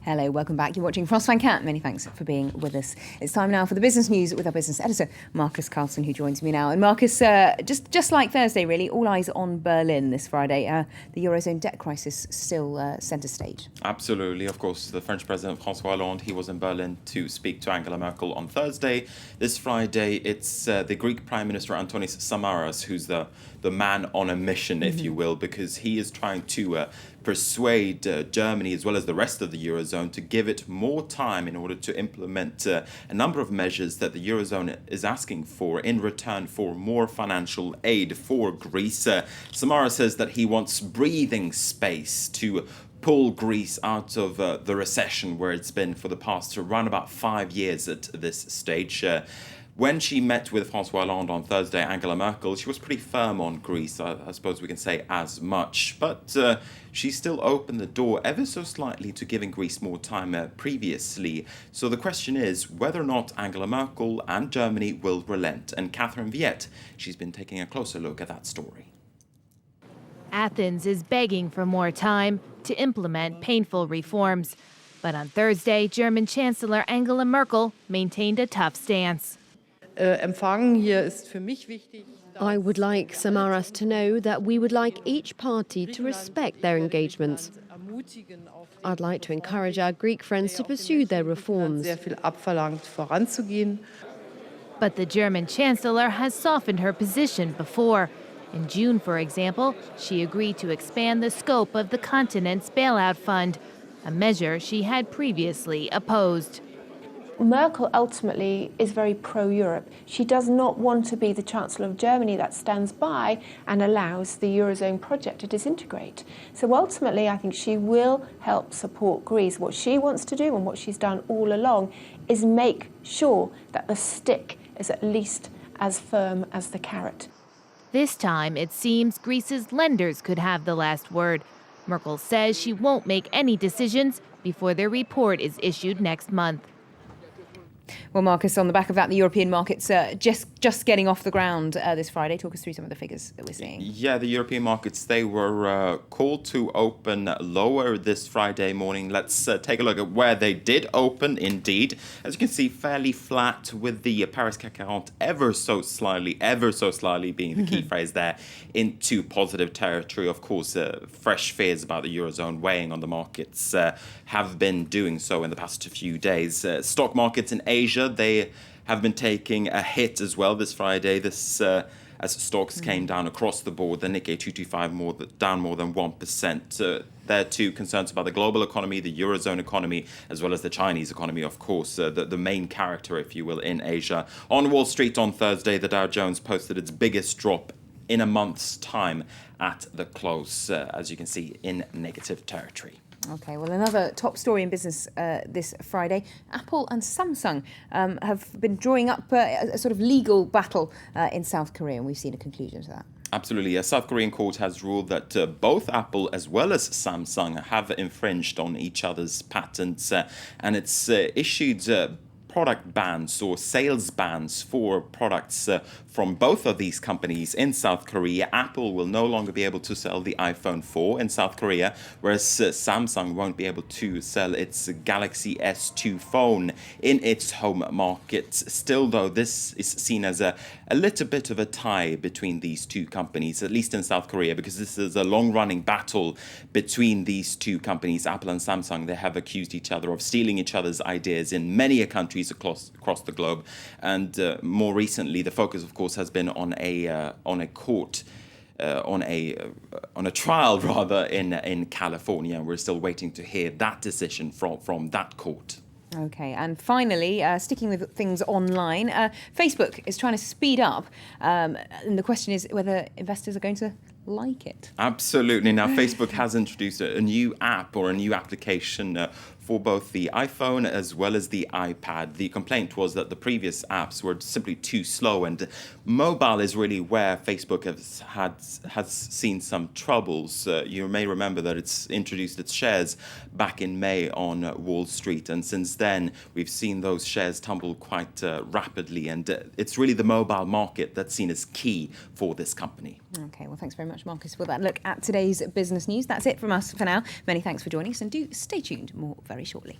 Hello, welcome back. You're watching Frost Van Cat. Many thanks for being with us. It's time now for the business news with our business editor, Marcus Carlson, who joins me now. And Marcus, just like Thursday, really, all eyes on Berlin this Friday. The Eurozone debt crisis still centre stage. Absolutely. Of course, the French President, François Hollande, he was in Berlin to speak to Angela Merkel on Thursday. This Friday, it's the Greek Prime Minister, Antonis Samaras, who's the man on a mission, if you will, because he is trying to persuade Germany as well as the rest of the Eurozone to give it more time in order to implement a number of measures that the Eurozone is asking for in return for more financial aid for Greece. Samaras says that he wants breathing space to pull Greece out of the recession where it's been for the past around about 5 years at this stage. When she met with François Hollande on Thursday, Angela Merkel, she was pretty firm on Greece. I suppose we can say as much. But she still opened the door ever so slightly to giving Greece more time previously. So the question is whether or not Angela Merkel and Germany will relent. And Catherine Viette, she's been taking a closer look at that story. Athens is begging for more time to implement painful reforms. But on Thursday, German Chancellor Angela Merkel maintained a tough stance. I would like Samaras to know that we would like each party to respect their engagements. I'd like to encourage our Greek friends to pursue their reforms. But the German Chancellor has softened her position before. In June, for example, she agreed to expand the scope of the continent's bailout fund, a measure she had previously opposed. Merkel ultimately is very pro-Europe. She does not want to be the Chancellor of Germany that stands by and allows the Eurozone project to disintegrate. So ultimately, I think she will help support Greece. What she wants to do and what she's done all along is make sure that the stick is at least as firm as the carrot. This time, it seems Greece's lenders could have the last word. Merkel says she won't make any decisions before their report is issued next month. Well, Marcus, on the back of that, the European markets just getting off the ground this Friday. Talk us through some of the figures that we're seeing. Yeah, the European markets, they were called to open lower this Friday morning. Let's take a look at where they did open, indeed. As you can see, fairly flat with the Paris CAC 40 ever so slightly being the key phrase there, into positive territory. Of course, fresh fears about the Eurozone weighing on the markets have been doing so in the past few days. Stock markets in Asia, they have been taking a hit as well this Friday. This as stocks came down across the board. The Nikkei 225 down more than 1%. There are two concerns about the global economy, the Eurozone economy, as well as the Chinese economy, of course, the main character, if you will, in Asia. On Wall Street on Thursday, the Dow Jones posted its biggest drop in a month's time at the close, as you can see, in negative territory. OK, well, another top story in business this Friday. Apple and Samsung have been drawing up a sort of legal battle in South Korea, and we've seen a conclusion to that. Absolutely. A South Korean court has ruled that both Apple as well as Samsung have infringed on each other's patents, and it's issued product bans or sales bans for products from both of these companies in South Korea. Apple will no longer be able to sell the iPhone 4 in South Korea, whereas Samsung won't be able to sell its Galaxy S2 phone in its home markets. Still, though, this is seen as a little bit of a tie between these two companies, at least in South Korea, because this is a long-running battle between these two companies. Apple and Samsung, they have accused each other of stealing each other's ideas in many countries across the globe. And more recently, the focus, of course, has been on a trial rather in California, and we're still waiting to hear that decision from that court. OK, and finally, sticking with things online, Facebook is trying to speed up, and the question is whether investors are going to like it. Absolutely. Now, Facebook has introduced a new app or a new application for both the iPhone as well as the iPad. The complaint was that the previous apps were simply too slow, and mobile is really where Facebook has seen some troubles. You may remember that it's introduced its shares back in May on Wall Street, and since then we've seen those shares tumble quite rapidly, and it's really the mobile market that's seen as key for this company. OK, well, thanks very much, Marcus, for that look at today's business news. That's it from us for now. Many thanks for joining us, and do stay tuned. More very very shortly.